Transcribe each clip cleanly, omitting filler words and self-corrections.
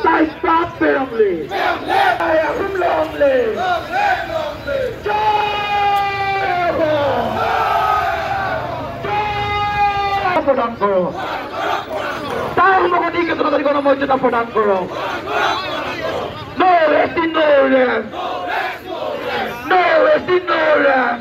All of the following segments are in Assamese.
Taipa family. Long live. প্রদান করো তার মগদিকে তোমাদের গণমর্যাদা প্রদান করো No resting, no rest. No resting, no rest.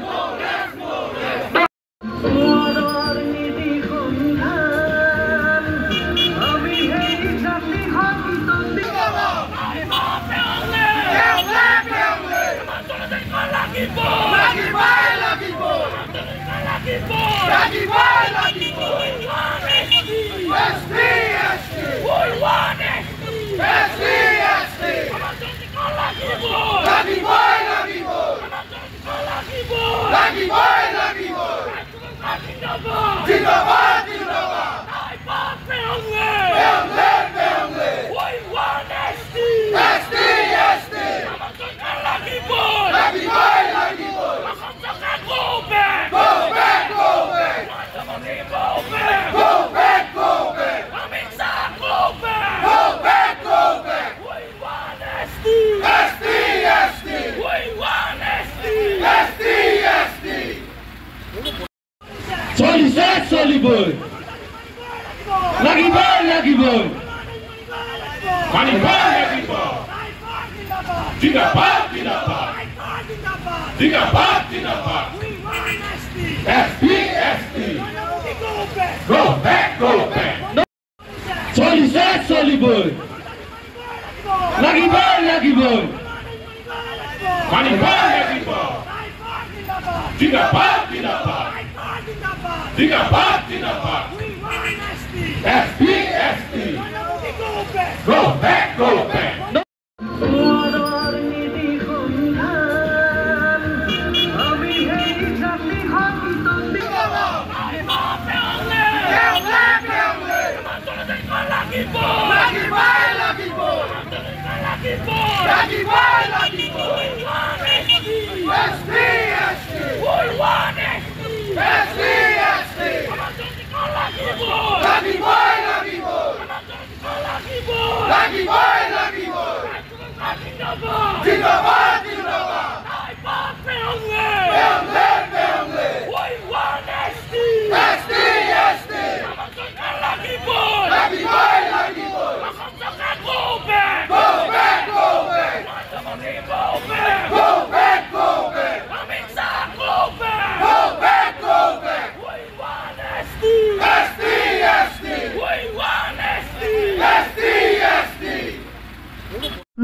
Solibor, Lagibor, Go back. Solibor, Lagibor, Go back.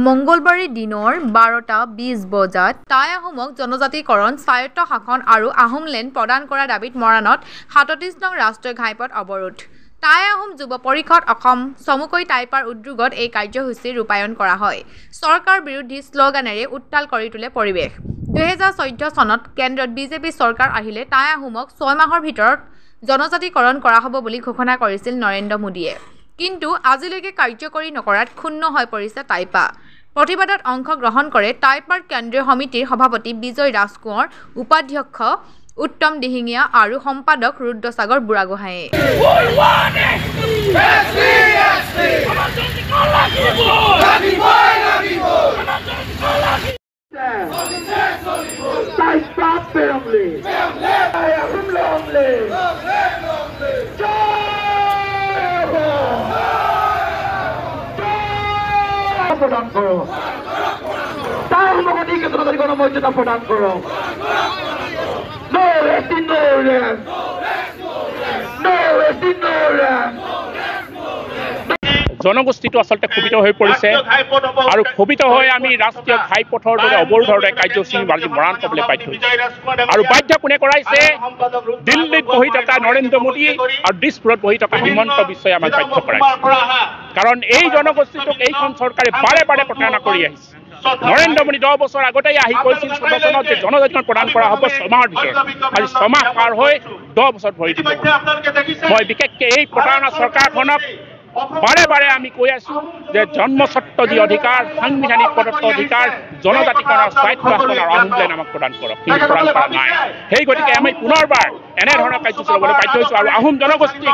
মঙ্গলবাৰে দিনৰ 12:20 বজাত টাই আহোমক জনজাতিকৰণ স্বায়ত্ত শাসন আৰু আহোমলেণ্ড প্ৰদান কৰা দাবীত মৰাণত 37 নং ৰাষ্ট্ৰীয় ঘাইপথ অৱৰোধ টাই আহোম যুৱ পৰিষদ অসম চমুকৈ টাইপাৰ উদ্যোগত এই কাৰ্যসূচী ৰূপায়ণ কৰা হয় চৰকাৰ বিৰোধী শ্লোগানেৰে উত্তাল কৰি তোলে পৰিৱেশ 2014 চনত কেন্দ্ৰত বিজেপি চৰকাৰ আহিলে টাই আহোমক 6 মাহৰ ভিতৰত জনজাতিকৰণ কৰা হ'ব বুলি ঘোষণা কৰিছিল নৰেন্দ্ৰ মোদীয়ে কিন্তু আজিলৈকে কাৰ্যকৰী নকৰাত ক্ষুণ্ণ হৈ পৰিছে টাইপা প্ৰতিবাদত অংশগ্ৰহণ কৰে টাইপাৰ কেন্দ্ৰীয় সমিতিৰ সভাপতি বিজয় ৰাজকোঁৱৰ উপাধ্যক্ষ উত্তম দিহিঙীয়া আৰু সম্পাদক ৰুদ্ৰসাগৰ বুঢ়াগোহাঁয়ে প্রদান করো তার মগদিকে তোমাদের গণমর্যাদা প্রদান করো No resting, no rest. No resting, no rest. জনগোষ্ঠীটো আচলতে ক্ষোভিত হৈ পৰিছে আৰু ক্ষোভিত হৈ আমি ৰাষ্ট্ৰীয় ঘাইপথৰ দৰে অৱৰোধৰ দৰে কাৰ্যসূচী মৰাণ ক'বলৈ বাধ্য আৰু বাধ্য কোনে কৰাইছে দিল্লীত বহি থকা নৰেন্দ্ৰ মোদী আৰু দিছপুৰত বহি থকা হিমন্ত বিশ্বই আমাক বাধ্য কৰাইছে কাৰণ এই জনগোষ্ঠীটোক এইখন চৰকাৰে বাৰে বাৰে প্ৰতাৰণা কৰি আহিছে নৰেন্দ্ৰ মোদী 10 বছৰ আগতেই আহি কৈছিল 14 চনত যে জনজাতিকৰণ প্ৰদান কৰা হ'ব 6 মাহৰ ভিতৰত আজি 6 মাহ পাৰ হৈ 10 বছৰ ভৰি দিব মই বিশেষকৈ এই প্ৰতাৰণা চৰকাৰখনক বাৰে বাৰে আমি কৈ আছো যে জন্মস্বত্ব যি অধিকাৰ সাংবিধানিক প্ৰদত্ত অধিকাৰ জনজাতিকৰণৰ স্বায়ত্তশাসন আৰু আহোমলেণ্ড আমাক প্ৰদান কৰক কিন্তু প্ৰদান কৰা নাই সেই গতিকে আমি পুনৰবাৰ এনেধৰণৰ কাৰ্যসূচী ল'বলৈ বাধ্য হৈছোঁ। আৰু আহোম জনগোষ্ঠীক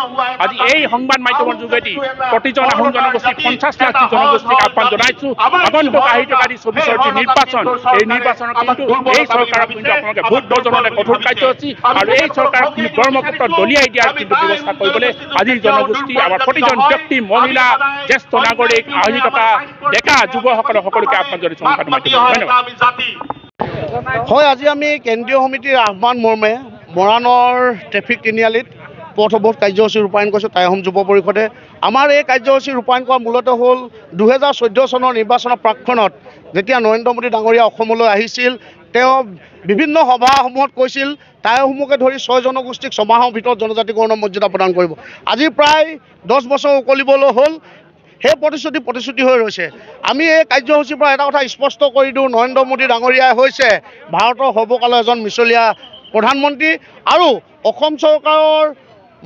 আজি এই সংবাদ মাধ্যমৰ যোগেদি প্ৰতিজন আহোম জনগোষ্ঠীক 50 লাখ জনগোষ্ঠীক আহ্বান জনাইছোঁ। আগন্তুক আহি থকা যি 24ৰ যি নিৰ্বাচন, এই নিৰ্বাচনত কিন্তু এই চৰকাৰক কিন্তু আপোনালোকে ভোট বৰ্জনতে কঠোৰ কাৰ্যসূচী আৰু এই চৰকাৰক কিন্তু ব্ৰহ্মপুত্ৰ দলিয়াই দিয়াৰ কিন্তু ব্যৱস্থা কৰিবলৈ আজিৰ জনগোষ্ঠী, আমাৰ প্ৰতিজন ব্যক্তি, মহিলা, জ্যেষ্ঠ নাগৰিক, আহি থকা ডেকা যুৱসকলক সকলোকে আহ্বান জনাইছোঁ। ধন্যবাদ। হয়, আজি আমি কেন্দ্ৰীয় সমিতিৰ আহ্বান মৰ্মে মৰাণৰ ট্ৰেফিক তিনিআলিত পথ অৱৰোধ কাৰ্যসূচী ৰূপায়ণ কৰিছোঁ টাই আহোম যুৱ পৰিষদে। আমাৰ এই কাৰ্যসূচী ৰূপায়ণ কৰা মূলতঃ হ'ল 2014 চনৰ নিৰ্বাচনৰ প্ৰাক্ষণত যেতিয়া নৰেন্দ্ৰ মোদী ডাঙৰীয়া অসমলৈ আহিছিল, তেওঁ বিভিন্ন সভাসমূহত কৈছিল টাই আহোমকে ধৰি 6 জনগোষ্ঠীক ছমাহৰ ভিতৰত জনজাতিকৰণৰ মৰ্যাদা প্ৰদান কৰিব। আজি প্ৰায় 10 বছৰ উকলিবলৈ হ'ল, সেই প্ৰতিশ্ৰুতি হৈ ৰৈছে। আমি এই কাৰ্যসূচীৰ পৰা এটা কথা স্পষ্ট কৰি দিওঁ, নৰেন্দ্ৰ মোদী ডাঙৰীয়াই হৈছে ভাৰতৰ সৰ্বকালৰ এজন মিছলীয়া প্ৰধানমন্ত্ৰী আৰু অসম চৰকাৰৰ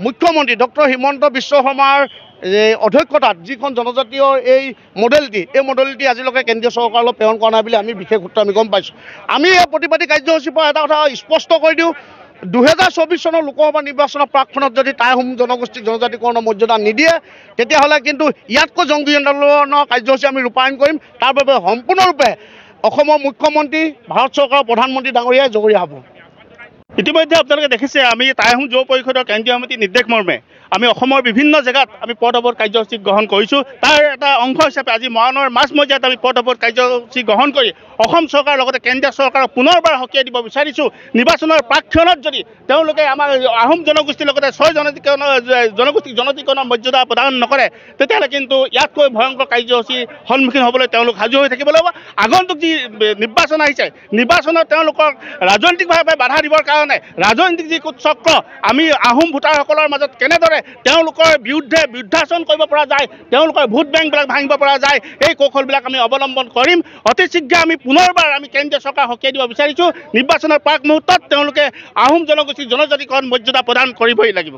মুখ্যমন্ত্ৰী ডক্টৰ হিমন্ত বিশ্ব শৰ্মাৰ অধ্যক্ষতাত যিখন জনজাতীয় এই মডেলিটি আজিলৈকে কেন্দ্ৰীয় চৰকাৰলৈ প্ৰেৰণ কৰা নাই বুলি আমি বিশেষ সূত্ৰে আমি গম পাইছোঁ। আমি এই প্ৰতিবাদী কাৰ্যসূচীৰ পৰা এটা কথা স্পষ্ট কৰি দিওঁ, 2024 চনৰ লোকসভা নিৰ্বাচনৰ প্ৰাক্ষণত যদি টাই আহোম জনগোষ্ঠীক জনজাতিকৰণৰ মৰ্যাদা নিদিয়ে, তেতিয়াহ'লে কিন্তু ইয়াতকৈ জংগী আন্দোলনৰ কাৰ্যসূচী আমি ৰূপায়ণ কৰিম। তাৰ বাবে সম্পূৰ্ণৰূপে অসমৰ মুখ্যমন্ত্ৰী, ভাৰত চৰকাৰৰ প্ৰধানমন্ত্ৰী ডাঙৰীয়াই জগৰীয়া হ'ব। ইতিমধ্যে আপোনালোকে দেখিছে আমি টাই আহোম যুৱ পৰিষদৰ কেন্দ্ৰীয় সমিতিৰ নিৰ্দেশ মৰ্মে আমি অসমৰ বিভিন্ন জেগাত আমি পথ অৱৰোধ কাৰ্যসূচী গ্ৰহণ কৰিছোঁ। তাৰ এটা অংশ হিচাপে আজি মৰাণৰ মাজমজিয়াত আমি পথ অৱৰোধ কাৰ্যসূচী গ্ৰহণ কৰি অসম চৰকাৰৰ লগতে কেন্দ্ৰীয় চৰকাৰক পুনৰবাৰ সকীয়াই দিব বিচাৰিছোঁ। নিৰ্বাচনৰ প্ৰাক্ষণত যদি তেওঁলোকে আমাৰ আহোম জনগোষ্ঠীৰ লগতে 6 জনগোষ্ঠীক জনজাতিকৰণৰ মৰ্যাদা প্ৰদান নকৰে, তেতিয়াহ'লে কিন্তু ইয়াতকৈ ভয়ংকৰ কাৰ্যসূচীৰ সন্মুখীন হ'বলৈ তেওঁলোক সাজু হৈ থাকিব লাগিব। আগন্তুক যি নিৰ্বাচন আহিছে, নিৰ্বাচনত তেওঁলোকক ৰাজনৈতিকভাৱে বাধা দিবৰ কাৰণে ৰাজনৈতিক যি কুচক্ৰ আমি আহোম ভোটাৰসকলৰ মাজত কেনেদৰে তেওঁলোকৰ বিৰুদ্ধে বিৰুদ্ধাচৰণ কৰিব পৰা যায়, তেওঁলোকৰ ভোট বেংকবিলাক ভাঙিব পৰা যায়, এই কৌশলবিলাক আমি অৱলম্বন কৰিম। অতি শীঘ্ৰে আমি পুনৰবাৰ আমি কেন্দ্ৰীয় চৰকাৰ সকীয়াই দিব বিচাৰিছোঁ। নিৰ্বাচনৰ প্ৰাক মুহূৰ্তত তেওঁলোকে আহোম জনগোষ্ঠীৰ জনজাতিকৰণ মৰ্যাদা প্ৰদান কৰিবই লাগিব।